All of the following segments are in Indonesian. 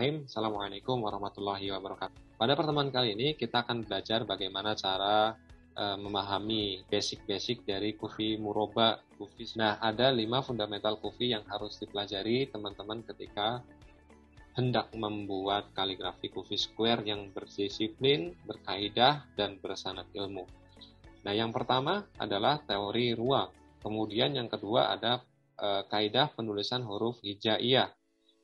Bismillahirrahmanirrahim. Assalamualaikum warahmatullahi wabarakatuh. Pada pertemuan kali ini kita akan belajar bagaimana cara memahami basic-basic dari kufi muroba, kufi. Nah, ada 5 fundamental kufi yang harus dipelajari teman-teman ketika hendak membuat kaligrafi kufi square yang berdisiplin, berkaidah, dan bersanad ilmu. Nah, yang pertama adalah teori ruang. Kemudian yang kedua ada kaidah penulisan huruf hijaiyah.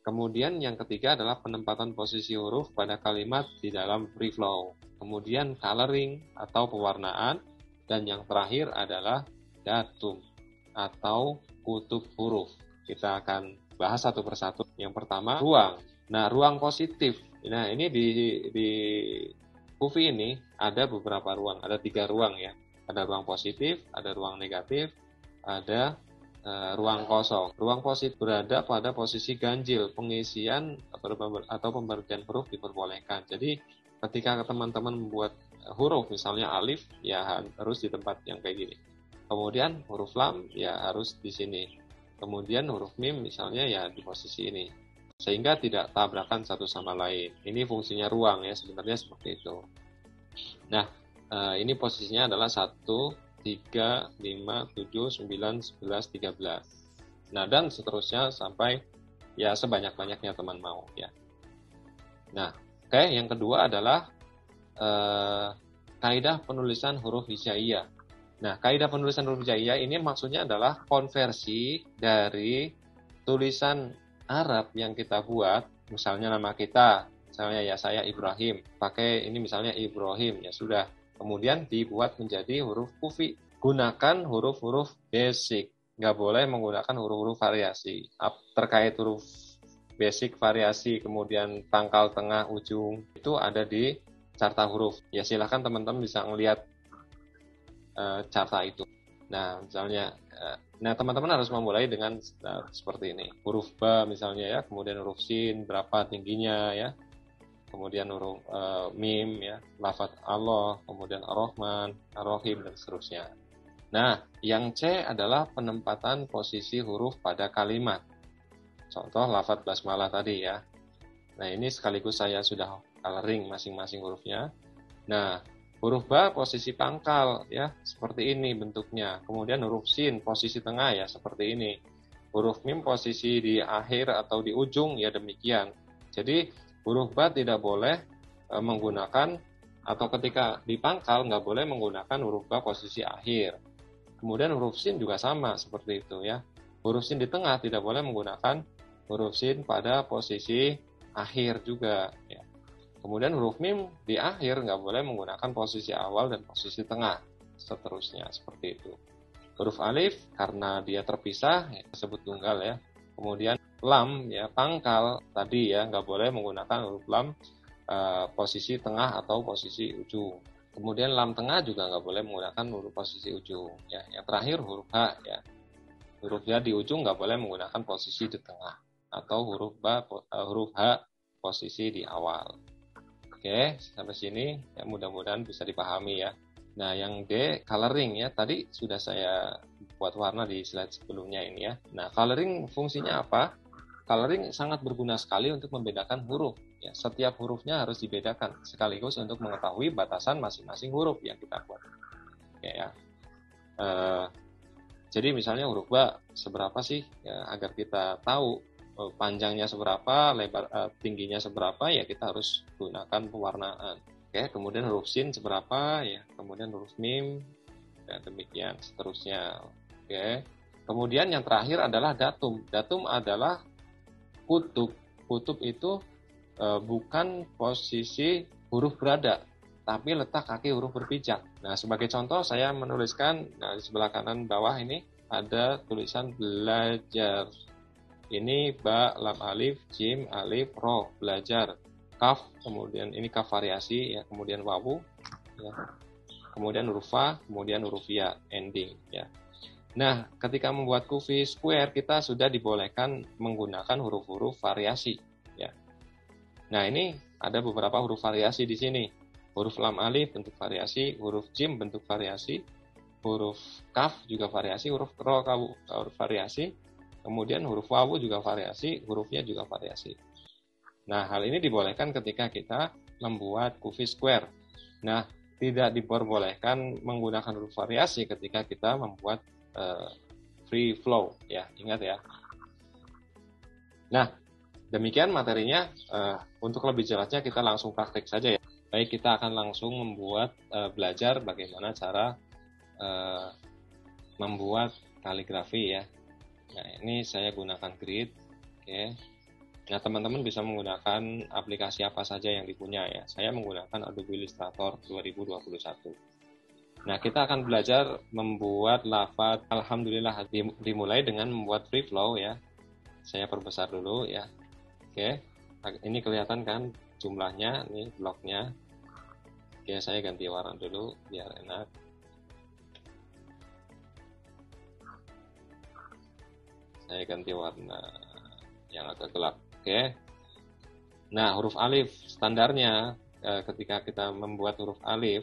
Kemudian yang ketiga adalah penempatan posisi huruf pada kalimat di dalam free flow. Kemudian coloring atau pewarnaan. Dan yang terakhir adalah datum atau kutub huruf. Kita akan bahas satu persatu. Yang pertama, ruang. Nah, ruang positif. Nah, ini di kufi ini ada beberapa ruang. Ada 3 ruang ya. Ada ruang positif, ada ruang negatif, ada ruang kosong. Ruang positif berada pada posisi ganjil, pengisian atau pembagian huruf diperbolehkan. Jadi ketika teman-teman membuat huruf, misalnya alif, ya harus di tempat yang kayak gini. Kemudian huruf lam, ya harus di sini. Kemudian huruf mim, misalnya ya di posisi ini. Sehingga tidak tabrakan satu sama lain. Ini fungsinya ruang ya, sebenarnya seperti itu. Nah, ini posisinya adalah 1, 3, 5, 7, 9, 11, 13. Nah, dan seterusnya sampai ya sebanyak-banyaknya teman mau ya. Nah, oke, yang kedua adalah kaidah penulisan huruf hijaiyah. Nah, kaidah penulisan huruf hijaiyah ini maksudnya adalah konversi dari tulisan Arab yang kita buat, misalnya nama kita, misalnya ya saya Ibrahim, pakai ini misalnya Ibrahim, ya sudah. Kemudian dibuat menjadi huruf kufi. Gunakan huruf-huruf basic. Nggak boleh menggunakan huruf-huruf variasi. Terkait huruf basic, variasi, kemudian pangkal, tengah, ujung, itu ada di carta huruf. Ya silahkan teman-teman bisa melihat carta itu. Nah, misalnya, teman-teman harus memulai dengan seperti ini. Huruf ba misalnya ya, kemudian huruf sin, berapa tingginya ya. Kemudian huruf mim ya, lafadz Allah, kemudian ar-Rahman, ar-Rahim, dan seterusnya. Nah, yang C adalah penempatan posisi huruf pada kalimat. Contoh lafadz basmalah tadi ya. Nah, ini sekaligus saya sudah coloring masing-masing hurufnya. Nah, huruf ba posisi pangkal ya, seperti ini bentuknya. Kemudian huruf sin posisi tengah ya, seperti ini. Huruf mim posisi di akhir atau di ujung ya, demikian. Jadi huruf ba tidak boleh menggunakan, atau ketika dipangkal nggak boleh menggunakan huruf ba posisi akhir. Kemudian huruf sin juga sama seperti itu ya. Huruf sin di tengah tidak boleh menggunakan huruf sin pada posisi akhir juga ya. Kemudian huruf mim di akhir nggak boleh menggunakan posisi awal dan posisi tengah, seterusnya seperti itu. Huruf alif karena dia terpisah ya, disebut tunggal ya. Kemudian lam ya, pangkal tadi ya, nggak boleh menggunakan huruf lam posisi tengah atau posisi ujung. Kemudian lam tengah juga nggak boleh menggunakan huruf posisi ujung ya. Yang terakhir huruf h ya, huruf h di ujung nggak boleh menggunakan posisi di tengah, atau huruf h posisi di awal. Oke, sampai sini ya, mudah-mudahan bisa dipahami ya. Nah, yang D, coloring ya. Tadi sudah saya buat warna di slide sebelumnya ini ya. Nah, coloring fungsinya apa? Coloring sangat berguna sekali untuk membedakan huruf. Ya, setiap hurufnya harus dibedakan sekaligus untuk mengetahui batasan masing-masing huruf yang kita buat. Ya. Jadi misalnya huruf ba seberapa sih? Ya, agar kita tahu panjangnya seberapa, lebar tingginya seberapa, ya kita harus gunakan pewarnaan. Oke, kemudian huruf sin seberapa ya, kemudian huruf mim, dan demikian seterusnya. Oke. Kemudian yang terakhir adalah datum. Datum adalah kutub. Kutub itu bukan posisi huruf berada, tapi letak kaki huruf berpijak. Nah, sebagai contoh saya menuliskan, nah, di sebelah kanan bawah ini ada tulisan belajar. Ini ba, lam alif, jim, alif, ro, belajar. Kaf, kemudian ini kaf variasi ya, kemudian wawu ya. Kemudian huruf fa, kemudian huruf ya, ending ya. Nah, ketika membuat kufi square kita sudah dibolehkan menggunakan huruf-huruf variasi ya. Nah, ini ada beberapa huruf variasi di sini. Huruf lam alif bentuk variasi, huruf jim bentuk variasi, huruf kaf juga variasi, huruf ro variasi, kemudian huruf wawu juga variasi, hurufnya juga variasi. Nah, hal ini dibolehkan ketika kita membuat Kufi Square. Nah, tidak diperbolehkan menggunakan huruf variasi ketika kita membuat free flow, ya, ingat ya. Nah, demikian materinya. Untuk lebih jelasnya kita langsung praktek saja ya. Baik, kita akan langsung membuat belajar bagaimana cara membuat kaligrafi ya. Nah, ini saya gunakan grid. Oke. Nah, teman-teman bisa menggunakan aplikasi apa saja yang dipunya ya. Saya menggunakan Adobe Illustrator 2021. Nah, kita akan belajar membuat lafaz alhamdulillah. Dimulai dengan membuat free flow ya. Saya perbesar dulu ya. Oke. Ini kelihatan kan jumlahnya, ini bloknya. Oke, saya ganti warna dulu biar enak. Saya ganti warna yang agak gelap. Oke. Nah, huruf alif standarnya ketika kita membuat huruf alif,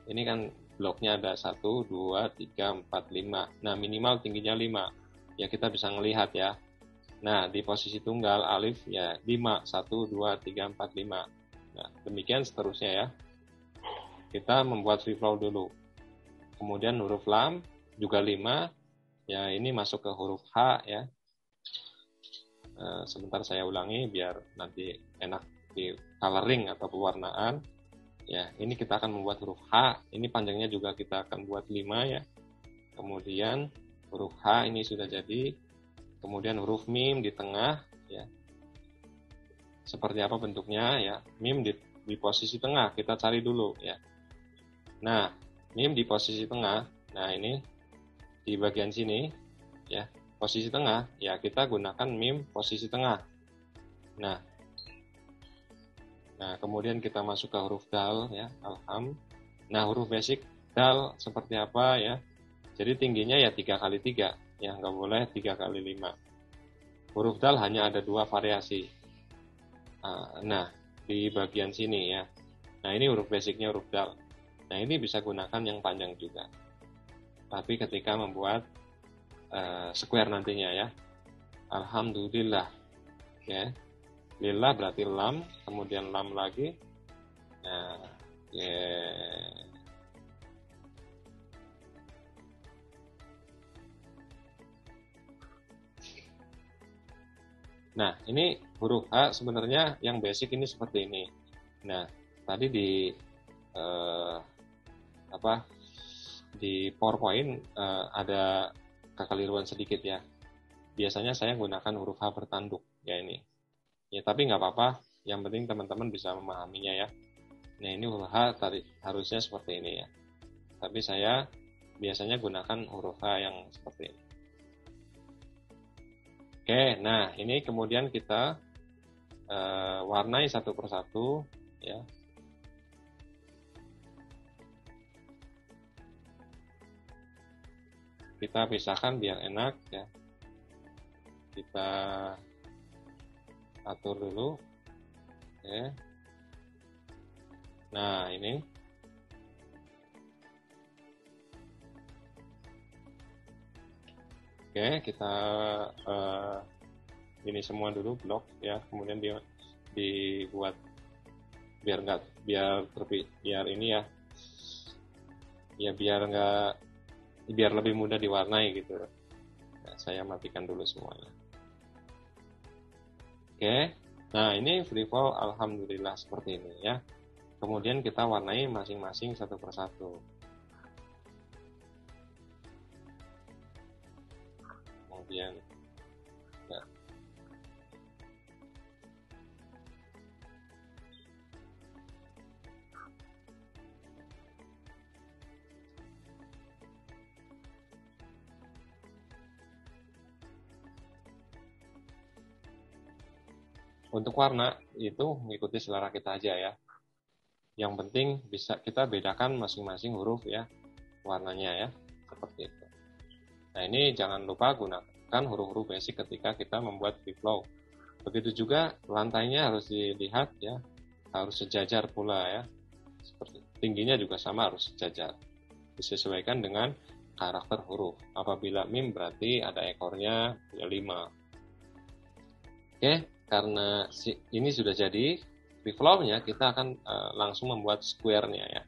ini kan bloknya ada 1, 2, 3, 4, 5. Nah, minimal tingginya 5. Ya, kita bisa melihat ya. Nah, di posisi tunggal alif ya 5, 1, 2, 3, 4, 5. Nah, demikian seterusnya ya. Kita membuat free flow dulu. Kemudian huruf lam juga 5. Ya, ini masuk ke huruf H ya. Sebentar saya ulangi biar nanti enak di coloring atau pewarnaan. Ya, ini kita akan membuat huruf H. Ini panjangnya juga kita akan buat 5 ya. Kemudian huruf H ini sudah jadi. Kemudian huruf mim di tengah ya. Seperti apa bentuknya ya? Mim di posisi tengah kita cari dulu ya. Nah, mim di posisi tengah. Nah, ini di bagian sini ya. Posisi tengah, ya kita gunakan mim posisi tengah. Nah, kemudian kita masuk ke huruf dal ya, alham. Nah, huruf basic dal seperti apa ya? Jadi tingginya ya 3 kali 3, ya nggak boleh 3 kali 5. Huruf dal hanya ada 2 variasi. Nah, di bagian sini ya. Nah, ini huruf basicnya huruf dal. Nah, ini bisa gunakan yang panjang juga. Tapi ketika membuat square nantinya ya. Alhamdulillah ya. Lillah berarti lam, kemudian lam lagi. Nah, Nah, ini huruf H sebenarnya yang basic ini seperti ini. Nah, tadi di di PowerPoint ada kekeliruan sedikit ya. Biasanya saya gunakan huruf H bertanduk ya ini. Ya tapi nggak apa-apa. Yang penting teman-teman bisa memahaminya ya. Nah ini huruf H tadi harusnya seperti ini ya. Tapi saya biasanya gunakan huruf H yang seperti ini. Oke, nah ini kemudian kita warnai satu persatu ya. Kita pisahkan biar enak ya. Kita atur dulu. Oke. Nah, ini. Oke, kita ini semua dulu blok ya, kemudian dibuat biar ini ya. Ya biar lebih mudah diwarnai gitu. Nah, saya matikan dulu semuanya. Oke, nah ini free fall alhamdulillah seperti ini ya. Kemudian kita warnai masing-masing satu persatu. Kemudian ya. Untuk warna itu mengikuti selera kita aja ya. Yang penting bisa kita bedakan masing-masing huruf ya warnanya ya seperti itu. Nah ini jangan lupa gunakan huruf-huruf basic ketika kita membuat free flow. Begitu juga lantainya harus dilihat ya, harus sejajar pula ya. Seperti tingginya juga sama harus sejajar. Disesuaikan dengan karakter huruf. Apabila mim berarti ada ekornya ya 5. Oke. karena ini sudah jadi free flow-nya, kita akan langsung membuat square-nya ya.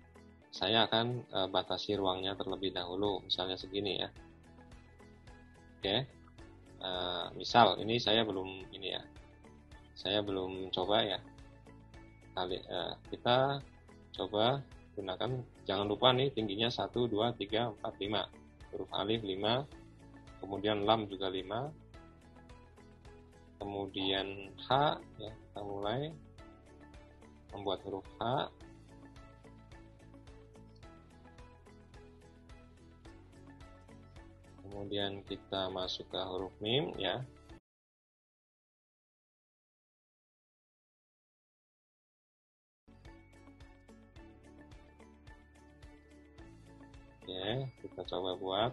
Saya akan batasi ruangnya terlebih dahulu, misalnya segini ya. Oke, misal ini saya belum ini ya, saya belum coba ya. Kita coba gunakan, jangan lupa nih tingginya 1, 2, 3, 4, 5. Huruf alif 5, kemudian lam juga 5, kemudian H ya, kita mulai membuat huruf H. Kemudian kita masuk ke huruf mim ya. Oke, kita coba buat.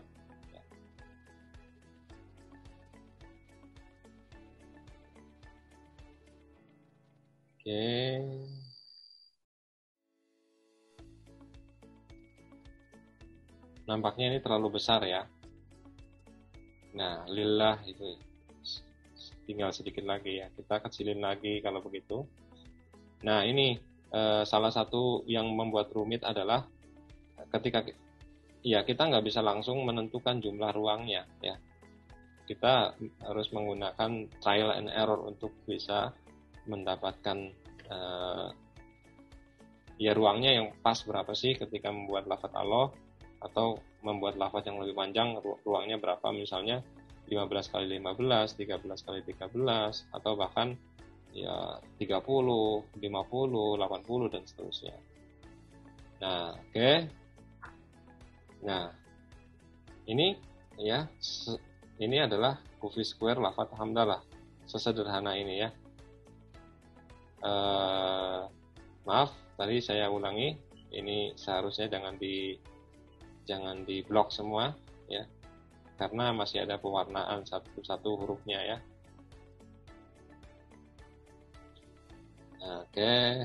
Oke. Nampaknya ini terlalu besar ya. Nah, lillah itu tinggal sedikit lagi ya. Kita kecilin lagi kalau begitu. Nah, ini salah satu yang membuat rumit adalah ketika ya kita nggak bisa langsung menentukan jumlah ruangnya ya. Kita harus menggunakan trial and error untuk bisa mendapatkan ya ruangnya yang pas berapa sih ketika membuat lafadz Allah, atau membuat lafadz yang lebih panjang ruangnya berapa, misalnya 15 kali 15, 13 kali 13, atau bahkan ya 30, 50, 80 dan seterusnya. Nah, oke. Nah, ini ya, ini adalah kufi square lafadz hamdalah. Sesederhana ini ya. Maaf, tadi saya ulangi. Ini seharusnya jangan di blok semua ya, karena masih ada pewarnaan satu-satu hurufnya ya. Oke.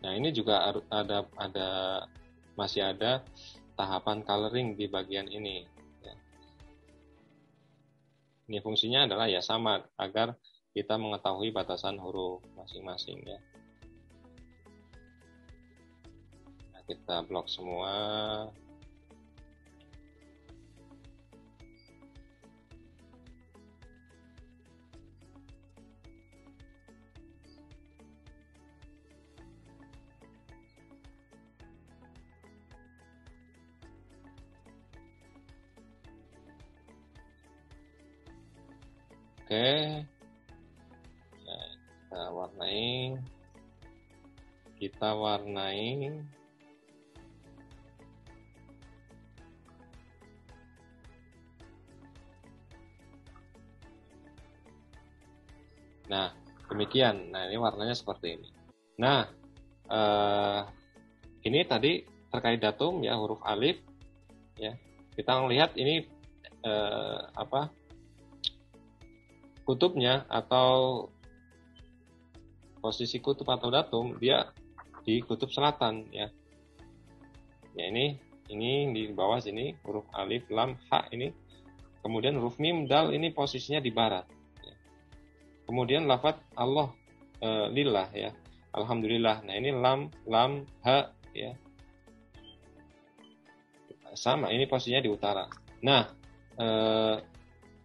Nah, ini juga masih ada tahapan coloring di bagian ini. Ini fungsinya adalah ya sama, agar kita mengetahui batasan huruf masing-masing ya. Nah, kita blok semua. Oke, nah, kita warnai. Nah, demikian. Nah, ini warnanya seperti ini. Nah, ini tadi terkait datum ya, huruf alif ya. Kita melihat ini kutubnya atau posisi kutub atau datum, dia di kutub selatan ya. Ya, ini di bawah sini huruf alif, lam, ha ini. Kemudian huruf mim, dal ini posisinya di barat. Ya. Kemudian lafadz Allah, lillah ya, alhamdulillah. Nah, ini lam, ha ya. Sama, ini posisinya di utara. Nah,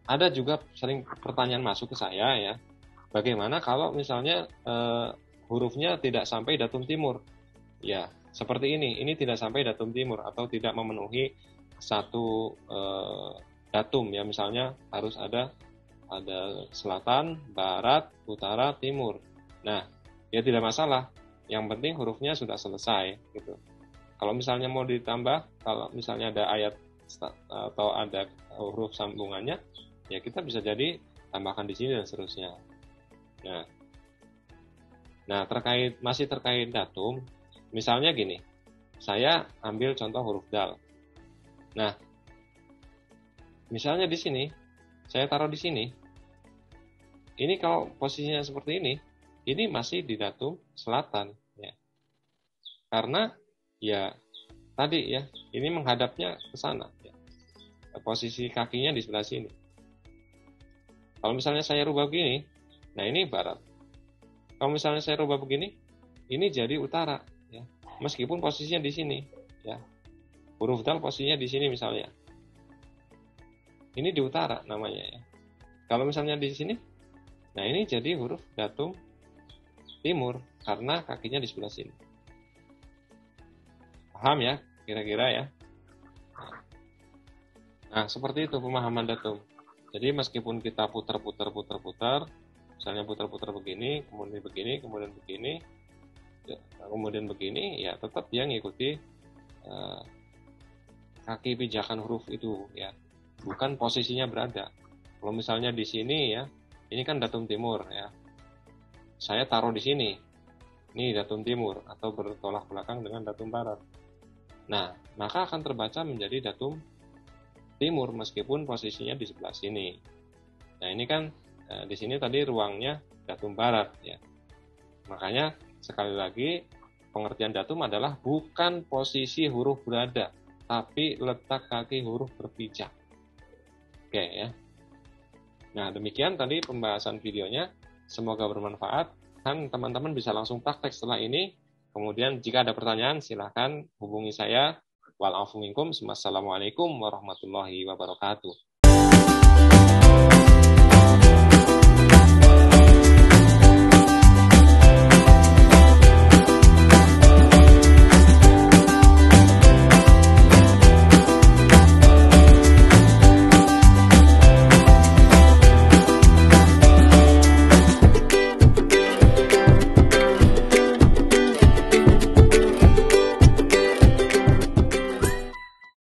ada juga sering pertanyaan masuk ke saya ya, bagaimana kalau misalnya hurufnya tidak sampai datum timur? Ya, seperti ini tidak sampai datum timur atau tidak memenuhi satu datum ya, misalnya harus ada selatan, barat, utara, timur. Nah, ya tidak masalah. Yang penting hurufnya sudah selesai gitu. Kalau misalnya mau ditambah, kalau misalnya ada ayat atau ada huruf sambungannya, ya kita bisa jadi tambahkan di sini dan seterusnya. Nah, masih terkait datum, misalnya gini, saya ambil contoh huruf dal. Nah, misalnya di sini, saya taruh di sini. Ini kalau posisinya seperti ini masih di datum selatan, ya. Karena ya tadi ya, ini menghadapnya ke sana. Ya. Posisi kakinya di sebelah sini. Kalau misalnya saya rubah begini, nah ini barat. Kalau misalnya saya rubah begini, ini jadi utara. Ya. Meskipun posisinya di sini. Ya. Huruf dal posisinya di sini misalnya. Ini di utara namanya ya. Kalau misalnya di sini, nah ini jadi huruf datum timur karena kakinya di sebelah sini. Paham ya? Kira-kira ya. Nah, seperti itu pemahaman datum. Jadi meskipun kita putar-putar, misalnya putar-putar begini, kemudian begini, kemudian begini, ya tetap dia ngikuti kaki pijakan huruf itu ya, bukan posisinya berada. Kalau misalnya di sini ya, ini kan datum timur ya, saya taruh di sini, ini datum timur atau bertolak belakang dengan datum barat. Nah, maka akan terbaca menjadi datum timur meskipun posisinya di sebelah sini. Nah, ini kan di sini tadi ruangnya datum barat ya. Makanya sekali lagi pengertian datum adalah bukan posisi huruf berada, tapi letak kaki huruf berpijak. Oke ya. Nah, demikian tadi pembahasan videonya. Semoga bermanfaat dan teman-teman bisa langsung praktek setelah ini. Kemudian jika ada pertanyaan silahkan hubungi saya. Wa'alaikumsalam warahmatullahi wabarakatuh.